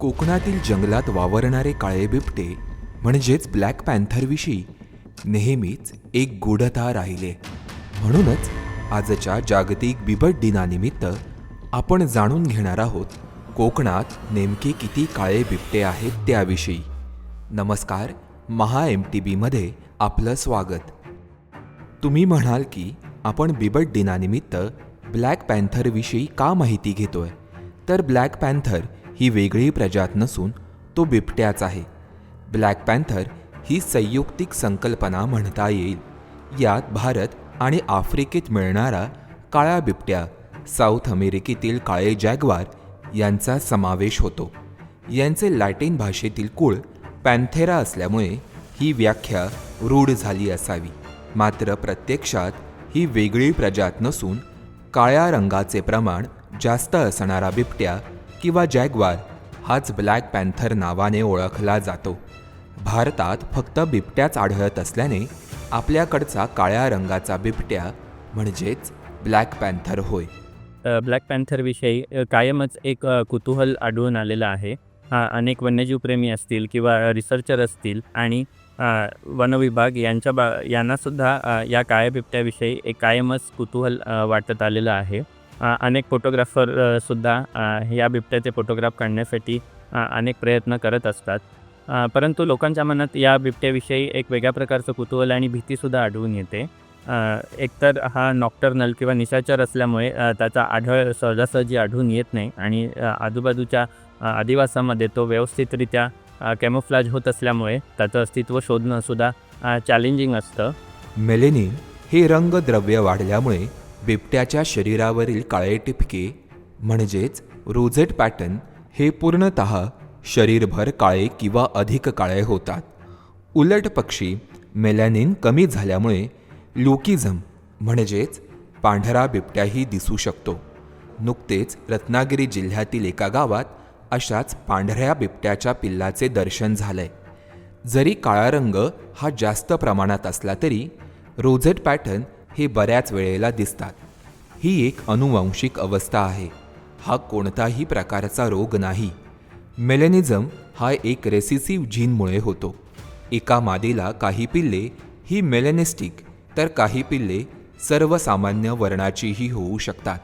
कोकणातील जंगलात वावरणारे काळे बिबटे म्हणजेच ब्लॅक पॅन्थरविषयी नेहमीच एक गूढता राहिले. म्हणूनच आजच्या जागतिक बिबट दिनानिमित्त आपण जाणून घेणार आहोत कोकणात नेमके किती काळे बिबटे आहेत त्याविषयी. नमस्कार, महा MTBमध्ये आपलं स्वागत. तुम्ही म्हणाल की आपण बिबट दिनानिमित्त ब्लॅक पॅन्थरविषयी का माहिती घेतोय, तर ब्लॅक पॅन्थर ही वेगळी प्रजात नसून तो बिबट्याच आहे. ब्लॅक पॅन्थर ही संयुक्तिक संकल्पना म्हणता येईल. यात भारत आणि आफ्रिकेत मिळणारा काळा बिबट्या, साऊथ अमेरिकेतील काळे जॅग्वार यांचा समावेश होतो. यांचे लॅटिन भाषेतील कुळ पॅन्थेरा असल्यामुळे ही व्याख्या रूढ झाली असावी. मात्र प्रत्यक्षात ही वेगळी प्रजात नसून काळ्या रंगाचे प्रमाण जास्त असणारा बिबट्या किंवा जॅग्वार हाच ब्लॅक पॅन्थर नावाने ओळखला जातो. भारतात फक्त बिबट्याच आढळत असल्याने आपल्याकडचा काळ्या रंगाचा बिबट्या म्हणजेच ब्लॅक पॅन्थर होय. ब्लॅक पॅन्थरविषयी कायमच एक कुतूहल आढळून आलेलं आहे. अनेक वन्यजीवप्रेमी असतील किंवा रिसर्चर असतील आणि वनविभाग यांनासुद्धा या काळ्या बिबट्याविषयी एक कायमच कुतूहल वाटत आलेलं आहे. अनेक फोटोग्राफरसुद्धा या बिबट्याचे फोटोग्राफ काढण्यासाठी अनेक प्रयत्न करत असतात. परंतु लोकांच्या मनात या बिबट्याविषयी एक वेगळ्या प्रकारचं कुतूहल आणि भीतीसुद्धा आढळून येते. एकतर हा नॉक्टर्नल किंवा निशाचर असल्यामुळे त्याचा आढळ सहजासहजी आढळून येत नाही आणि आजूबाजूच्या अधिवासामध्ये तो व्यवस्थितरित्या कॅमोफ्लाज होत असल्यामुळे त्याचं अस्तित्व शोधणंसुद्धा चॅलेंजिंग असतं. मेलेनिन हे रंगद्रव्य वाढल्यामुळे बिबट्याच्या शरीरावरील काळे टिपके म्हणजेच रोझेट पॅटर्न हे पूर्णतः शरीरभर काळे किंवा अधिक काळे होतात. उलट पक्षी मेलॅनिन कमी झाल्यामुळे ल्युकिझम म्हणजेच पांढरा बिबट्याही दिसू शकतो. नुकतेच रत्नागिरी जिल्ह्यातील एका गावात अशाच पांढऱ्या बिबट्याच्या पिल्लाचे दर्शन झालंय. जरी काळा रंग हा जास्त प्रमाणात असला तरी रोझेट पॅटर्न हे बऱ्याच वेळेला दिसतात. ही एक अनुवांशिक अवस्था आहे. हा कोणताही प्रकारचा रोग नाही. मेलॅनिझम हा एक रेसिसिव्ह जीनमुळे होतो. एका मादीला काही पिल्ले ही मेलॅनिस्टिक तर काही पिल्ले सर्वसामान्य वर्णाचीही होऊ शकतात.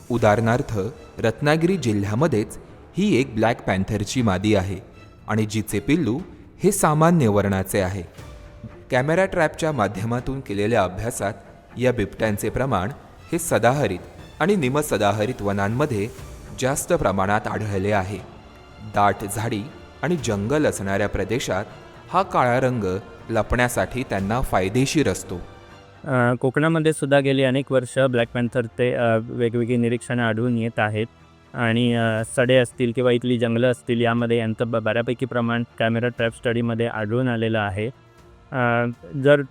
उदाहरणार्थ रत्नागिरी जिल्ह्यामध्येच ही एक ब्लॅक पॅन्थरची मादी आहे आणि जिचे पिल्लू हे सामान्य वर्णाचे आहे. कॅमेरा ट्रॅपच्या माध्यमातून केलेल्या अभ्यासात या बिबट्यांचे प्रमाण हे सदाहरित आणि निमसदाहरित वनांमध्ये जास्त प्रमाणात आढळले आहे. दाट झाडी आणि जंगल असणाऱ्या प्रदेशात हा काळा रंग लपण्यासाठी त्यांना फायदेशीर असतो. कोकणामध्ये सुद्धा गेली अनेक वर्ष ब्लॅक पॅन्थरचे वेगवेगळी निरीक्षणं आढळून येत आहेत आणि सडे असतील किंवा इथली जंगलं असतील यामध्ये यांचं बऱ्यापैकी प्रमाण कॅमेरा ट्रॅप स्टडीमध्ये आढळून आलेलं आहे. जर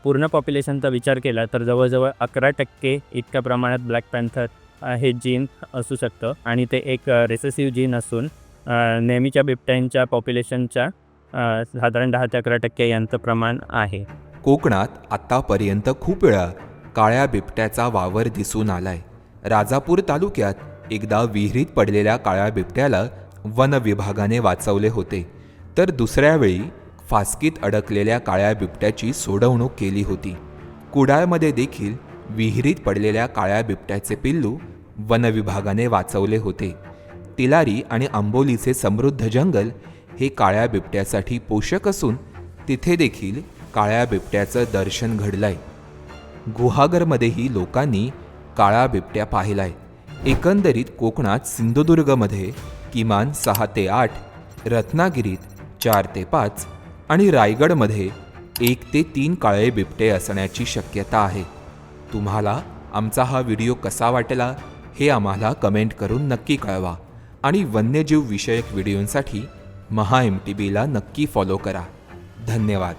पूर्ण पॉप्युलेशनचा विचार केला तर जवळजवळ 11% इतक्या प्रमाणात ब्लॅक पॅन्थर हे जीन असू शकतं आणि ते एक रेसेसिव्ह जीन असून नेहमीच्या बिबट्यांच्या पॉप्युलेशनच्या साधारण 10 ते 11% यांचं प्रमाण आहे. कोकणात आत्तापर्यंत खूप वेळा काळ्या बिबट्याचा वावर दिसून आलाय. राजापूर तालुक्यात एकदा विहिरीत पडलेल्या काळ्या बिबट्याला वन विभागाने वाचवले होते, तर दुसऱ्या वेळी फासकीत अडकलेल्या काळ्या बिबट्याची सोडवणूक केली होती. कुडाळमध्ये देखील विहिरीत पडलेल्या काळ्या बिबट्याचे पिल्लू वन विभागाने वाचवले होते. तिलारी आणि आंबोलीचे समृद्ध जंगल हे काळ्या बिबट्यासाठी पोषक असून तिथे देखील काळ्या बिबट्याचं दर्शन घडलंय. गुहागरमध्येही लोकांनी काळा बिबट्या पाहिलाय. एकंदरीत कोकणात सिंधुदुर्गमध्ये किमान 6 ते 8, रत्नागिरीत 4 ते 5 आणि रायगडमध्ये 1 ते 3 काळे बिबटे असण्याची शक्यता आहे. तुम्हाला आमचा हा व्हिडिओ कसा वाटला हे आम्हाला कमेंट करून नक्की कळवा आणि वन्यजीव विषयक व्हिडिओंसाठी महा MTBला नक्की फॉलो करा. धन्यवाद.